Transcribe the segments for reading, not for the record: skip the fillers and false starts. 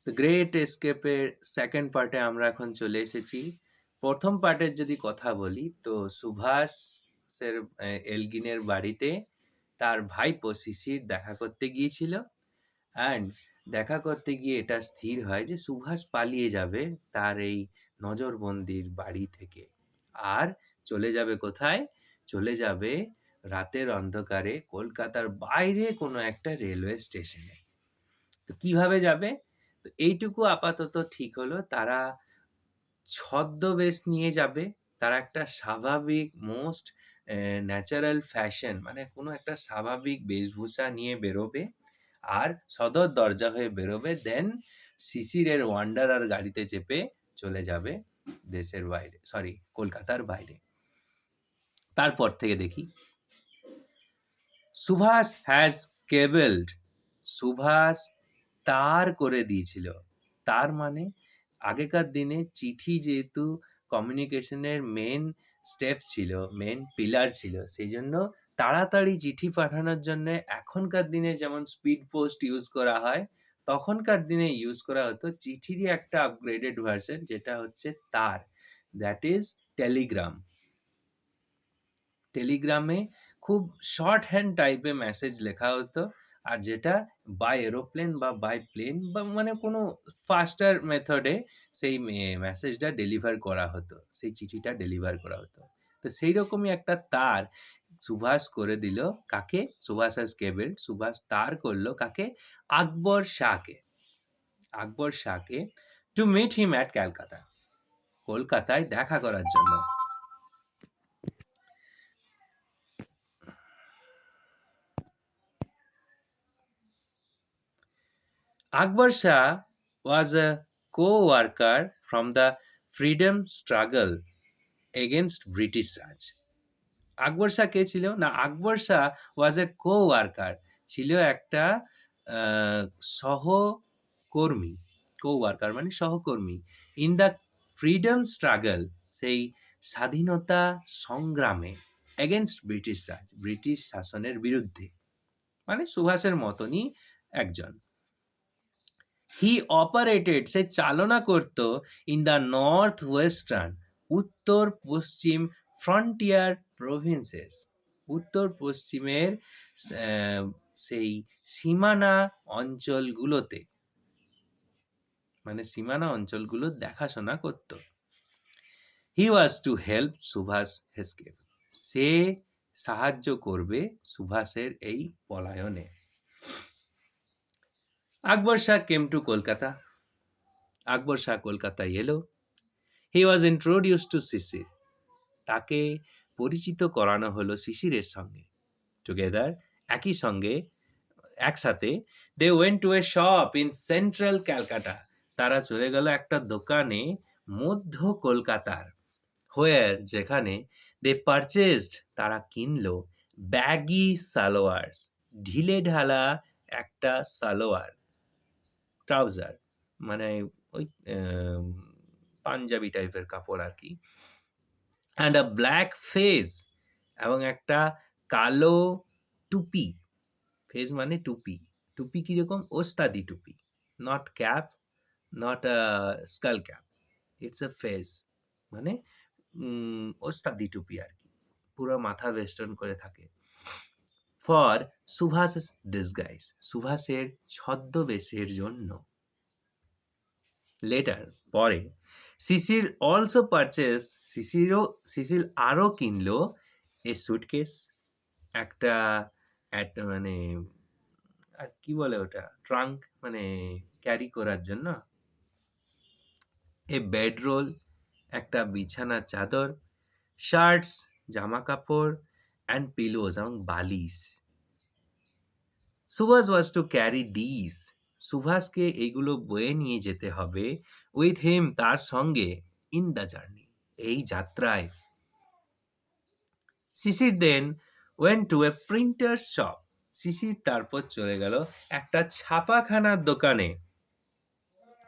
The great এস্কেপের second পার্টে আমরা এখন চলে এসেছি। প্রথম পার্টের যদি কথা বলি তো সুভাষের এলগিনের বাড়িতে তার ভাইপো শিশির দেখা করতে গিয়েছিল। অ্যান্ড দেখা করতে গিয়ে এটা স্থির হয় যে সুভাষ পালিয়ে যাবে তার এই নজরবন্দির বাড়ি থেকে। আর চলে যাবে কোথায়? চলে যাবে রাতের অন্ধকারে কলকাতার বাইরে কোনো একটা রেলওয়ে স্টেশনে। তো কিভাবে যাবে? তো এইটুকু আপাতত ঠিক হলো, তারা ছদ্মবেশ নিয়ে যাবে। তারা একটা স্বাভাবিক মোস্ট ন্যাচারাল ফ্যাশন, মানে কোনো একটা স্বাভাবিক বেশভূষা নিয়ে বেরোবে আর সদর দরজা হয়ে বেরোবে। দেন শিশিরের ওয়ান্ডারার গাড়িতে চেপে চলে যাবে দেশের বাইরে, সরি কলকাতার বাইরে। তারপর থেকে দেখি সুভাষ হ্যাজ কেবলড, সুভাষ তার করে দিয়েছিল। তার মানে আগেকার দিনে চিঠি যেহেতু কমিউনিকেশনের মেন স্টেপ ছিল, মেন পিলার ছিল, সেই জন্য তাড়াতাড়ি চিঠি পাঠানোর জন্য এখনকার দিনে যেমন স্পিড পোস্ট ইউজ করা হয়, তখনকার দিনে ইউজ করা হতো চিঠিরই একটা আপগ্রেডেড ভার্সন, যেটা হচ্ছে তার, দ্যাট ইজ টেলিগ্রাম। টেলিগ্রামে খুব শর্ট হ্যান্ড টাইপে মেসেজ লেখা হতো, আর যেটা বাই এরোপ্লেন বা বাই প্লেন বা মানে কোনো ফাস্টার মেথডে সেই মেসেজটা ডেলিভার করা হতো, সেই চিঠিটা ডেলিভার করা হতো। তো সেই রকমই একটা তার সুভাষ করে দিল। কাকে? সুভাষ হ্যাজ কেবল, সুভাষ তার করলো কাকে? আকবর শাহকে। আকবর শাহকে to meet him at Calcutta, কলকাতায় দেখা করার জন্য। Akbar Shah was a co-worker from the freedom struggle against British Raj. আকবর শাহ কে ছিল? না, আকবর শাহ ওয়াজ এ কো-ওয়ার্কার, ছিল একটা আহ, সহকর্মী। কো-ওয়ার্কার মানে সহকর্মী। ইন দ্য ফ্রিডম স্ট্রাগল, সেই স্বাধীনতা সংগ্রামে, এগেনস্ট ব্রিটিশ রাজ, ব্রিটিশ শাসনের বিরুদ্ধে, মানে সুভাষের মতনই একজন। হি অপারেটেড, সে চালনা করত ইন দ্য নর্থ ওয়েস্টার্ন, উত্তর পশ্চিম ফ্রন্টিয়ার প্রভিন্সেস, উত্তর পশ্চিমের সেই সীমানা অঞ্চলগুলোতে, মানে সীমানা অঞ্চলগুলো দেখাশোনা করত। হি ওয়াজ টু হেল্প সুভাষ এসকেপ, সে সাহায্য করবে সুভাষের এই পলায়নে। আকবর শাহ কেম টু কলকাতা, আকবর শাহ কলকাতায় এলো। হি ওয়াজ ইন্ট্রোডিউস টু শিশির, তাকে পরিচিত করানো হলো শিশিরের সঙ্গে। টুগেদার, একই সঙ্গে, একসাথে, they went to a shop in central Calcutta, তারা চলে গেল একটা দোকানে মধ্য কলকাতার। হোয়ার, যেখানে, দে পারচেসড, তারা কিনলো ব্যাগি সালোয়ার্স, ঢিলে ঢালা একটা সালোয়ার, ট্রাউজার, মানে ওই পাঞ্জাবি টাইপের কাপড় আর কি। অ্যান্ড আ ব্ল্যাক ফেজ, এবং একটা কালো টুপি। ফেজ মানে টুপি। টুপি কিরকম? ওস্তাদি টুপি, not cap, not a skull cap, it's a phase, মানে ওস্তাদি টুপি আর কি, পুরো মাথা বেষ্টন করে থাকে। ফর সুভাষ ডিসগাইজ, সুভাষের ছদ্মবেশের জন্য। লেটার, পরে, শিশির অলসো পারচেস, শিশির আরও কিনলো এ সুটকেস, একটা মানে আর কি বলে ওটা, ট্রাঙ্ক, মানে ক্যারি করার জন্য। এ বেডরোল, একটা বিছানার চাদর, শার্টস, জামা কাপড়, অ্যান্ড পিলোজ, এবং বালিশ। Subhash was to carry this, সুভাষকে এইগুলো বয়ে নিয়ে যেতে হবে, উইথ হিম, তার সঙ্গে, ইন দ্য জার্নি, এই যাত্রায়। Shishir then went to a printer shop, Shishir তারপর চলে গেল একটা ছাপাখানার দোকানে।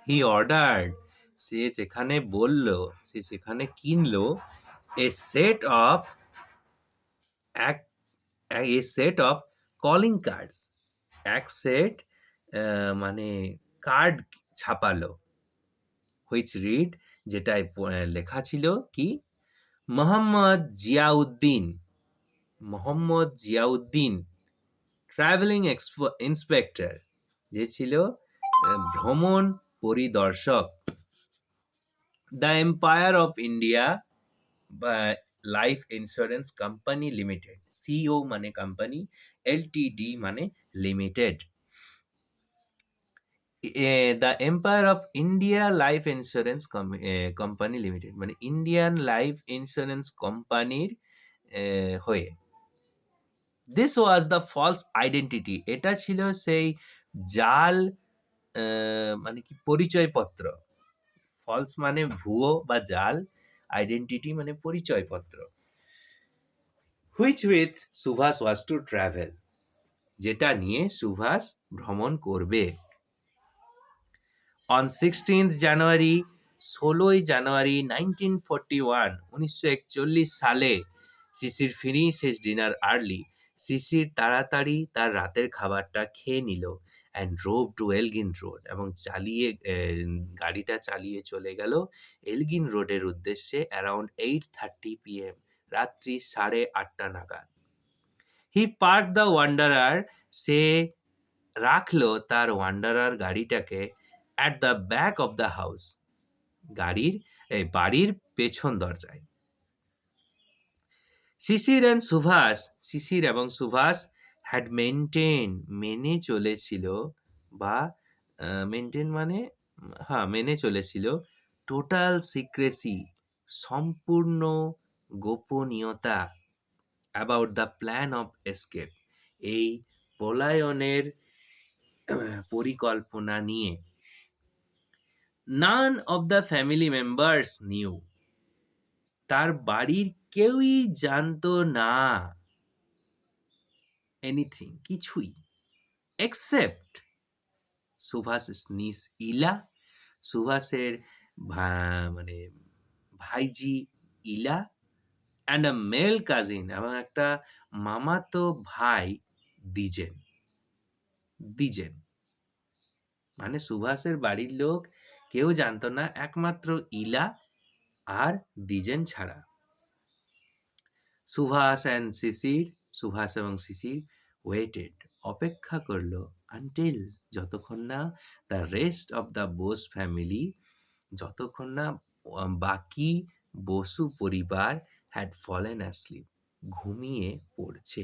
হি অর্ডার্ড, সে যেখানে বলল, সে সেখানে কিনলো এ সেট অফ, এক a set of calling cards, এক সেট মানে কার্ড ছাপালো, হুইচ রিড, যেটায় লেখা ছিল কি, মোহাম্মদ জিয়াউদ্দিন, মোহাম্মদ জিয়াউদ্দিন ট্রাভেলিং ইন্সপেক্টর, যে ছিল ভ্রমণ পরিদর্শক, দ্য এম্পায়ার অফ ইন্ডিয়া বা life insurance company limited, CO মানে কোম্পানি, এলটিডি মানে limited, the empire of India life insurance company limited মানে ইন্ডিয়ান লাইফ ইন্স্যুরেন্স কোম্পানির হয়ে। This was the false identity, এটা ছিল সেই জাল মানে কি পরিচয়পত্র, ফলস মানে ভুয়ো বা জাল, আইডেন্টিটি মানে পরিচয়পত্র, which with Subhas was to travel, যেটা নিয়ে সুভাষ ভ্রমণ করবে। অন 16th জানুয়ারি, 16ই জানুয়ারি 1941, 1941 সালে, Sisir finish his dinner early, Sisir তাড়াতাড়ি তার রাতের খাবারটা খেয়ে নিল, and drove to Elgin Road, এবং গাড়িটা চালিয়ে চলে গেল এলগিন রোডের উদ্দেশ্যে অ্যারাউন্ড 8:30 PM, রাত্রি 8:30 নাগাদ। হি পার্ক দ্য ওয়ান্ডারার, সে রাখলো তার ওয়ান্ডারার গাড়িটাকে at the back of the house, বাড়ির পেছন দরজায়। শিশির অ্যান্ড সুভাষ, শিশির এবং সুভাষ হ্যাড মেনটেন, মেনে চলেছিল, বা মেনটেন মানে হ্যাঁ মেনে চলেছিল, টোটাল সিক্রেসি, সম্পূর্ণ গোপনীয়তা, about the plan of escape, এই পলায়নের পরিকল্পনা নিয়ে। None of the family members new, তার বাড়ির কেউই জানতো না, এনিথিং, কিছুই, এক্সেপ্ট সুভাষ নিস ইলা, সুভাষের মানে ভাইজি ইলা, অ্যান্ড আ মেল কাজিন, এবং একটা মামাতো ভাই দ্বিজেন, দ্বিজেন মানে সুভাষের বাড়ির লোক কেউ জানতো না, একমাত্র ইলা আর দ্বিজেন ছাড়া। সুভাষ অ্যান্ড শিশির, সুভাষ এবং শিশির ওয়েটেড, অপেক্ষা করলো, আনটিল, যতক্ষণ না the rest of the Bose family, যতক্ষণ না বাকি বসু পরিবার হ্যাড ফলেন অ্যাসলিপ, ঘুমিয়ে পড়ছে।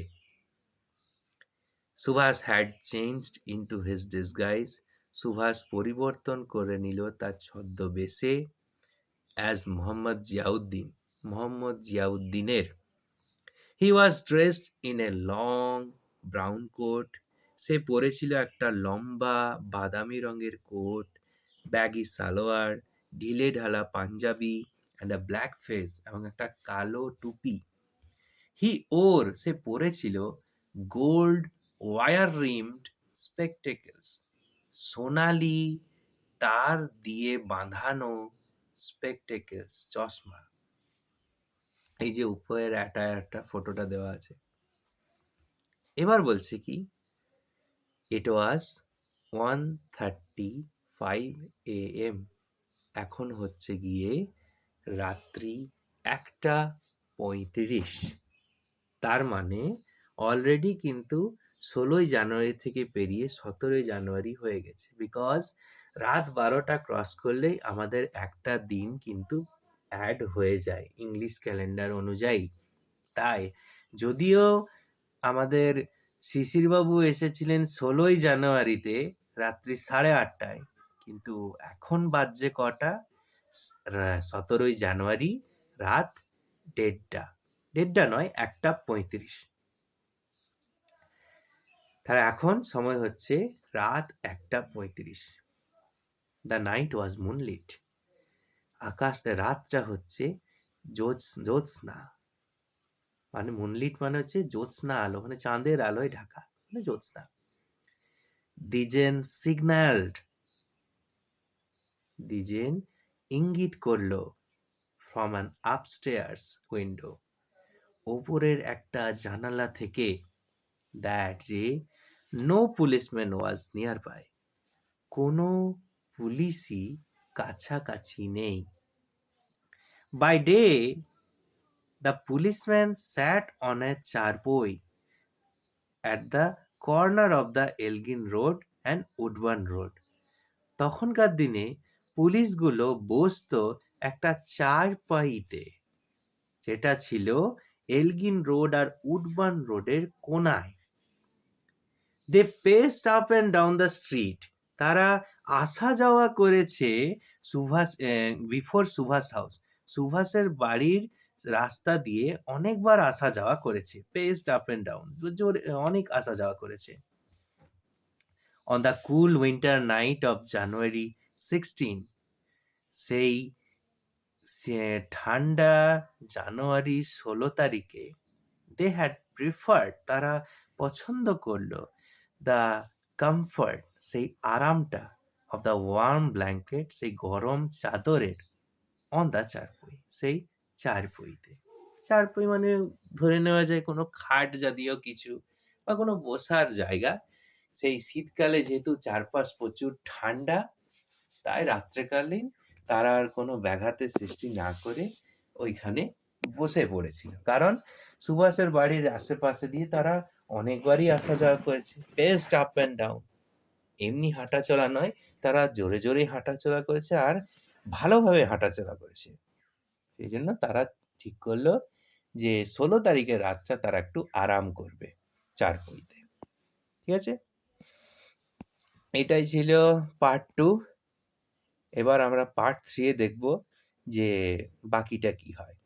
Subhash had changed into his disguise, Subhash পরিবর্তন করে নিল তার ছদ্মবেশে, অ্যাজ মোহাম্মদ জিয়াউদ্দিন, মোহাম্মদ জিয়াউদ্দিনের। He was dressed in a long brown coat, সে পরেছিল একটা লম্বা বাদামি রঙের কোট, ব্যাগি সালোয়ার, ঢিলে ঢালা panjabi, and a black fez, এবং একটা কালো টুপি। হি ওর, সে পরেছিল গোল্ড ওয়ার রিমড স্পেকটেকলস, সোনালি তার দিয়ে বাঁধানো স্পেকটেকলস, চশমা। এই যে উপরের একটা ফটোটা দেওয়া আছে। এবার বলছে কি, ইট ওয়াজ 1:35 AM, এখন হচ্ছে গিয়ে রাত্রি 1:35, তার মানে অলরেডি কিন্তু 16ই জানুয়ারি থেকে পেরিয়ে 17ই জানুয়ারি হয়ে গেছে, বিকজ রাত 12টা ক্রস করলেই আমাদের একটা দিন কিন্তু অ্যাড হয়ে যায় ইংলিশ ক্যালেন্ডার অনুযায়ী। তাই যদিও আমাদের শিশিরবাবু এসেছিলেন 16ই জানুয়ারিতে রাত্রি 8:30টায়, কিন্তু এখন বাজছে কটা, 17ই জানুয়ারি রাত 1:30, 1:30 নয় 1:35, তাহলে এখন সময় হচ্ছে রাত 1:35। দ্য নাইট ওয়াজ মুনলিট, আকাশ, রাতটা হচ্ছে জ্যোৎস্না, মানে মুনলিট মানে হচ্ছে জ্যোৎস্না আলো, মানে চাঁদের আলোয় ঢাকা, মানে জ্যোৎস্না। দ্বিজেন সিগন্যালড, দ্বিজেন ইঙ্গিত করলো, ফ্রম অ্যান আপস্টেয়ার্স উইন্ডো, ওপরের একটা জানালা থেকে, দ্যাট, যে no policeman was nearby, কোনো পুলিশই কাছাকাছি নেই। By day, the policeman sat on a charpoy at the corner of the Elgin Road and Woodburn Road. তখনকার দিনে পুলিশগুলো বসতো একটা চারপাইতে, যেটা ছিল এলগিন রোড আর উডবার্ন রোডের কোনায়। They paced up and down the street. তারা আসা যাওয়া করেছে সুভাষ, বিফোর সুভাষ হাউস, সুভাষের বাড়ির রাস্তা দিয়ে অনেকবার আসা যাওয়া করেছে। পেস্ট আপ অ্যান্ড ডাউন, অনেক আসা যাওয়া করেছে। On the cool winter night of January 16, সেই ঠান্ডা জানুয়ারি 16 তারিখে, দে হ্যাড প্রিফার্ড, তারা পছন্দ করলো, দ্য কমফর্ট, সেই আরামটা, অফ দ্য ওয়ার্ম ব্ল্যাঙ্কেট, সেই গরম চাদরের, অন দ্য চারপই, সেই চারপইতে। চারপই মানে ধরে নেওয়া যায় কোনো খাট জাতীয় কিছু বা কোনো বসার জায়গা। সেই শীতকালে যেহেতু চারপাশ প্রচুর ঠান্ডা, তাই রাত্রেকালীন তারা আর কোনো ব্যাঘাতের সৃষ্টি না করে ওইখানে বসে পড়েছিল। কারণ সুভাষের বাড়ির আশেপাশে দিয়ে তারা অনেকবারই আসা যাওয়া করেছে, পেস্ট আপ অ্যান্ড ডাউন। এমনি হাঁটাচলা নয়, তারা জোরে জোরে হাঁটাচলা করেছে আর ভালোভাবে হাঁটাচলা করেছে। সেই জন্য তারা ঠিক করলো যে 16 তারিখের রাতটা তারা একটু আরাম করবে চারপইতে। ঠিক আছে, এটাই ছিল পার্ট 2। এবার আমরা পার্ট 3 দেখব যে বাকিটা কি হয়।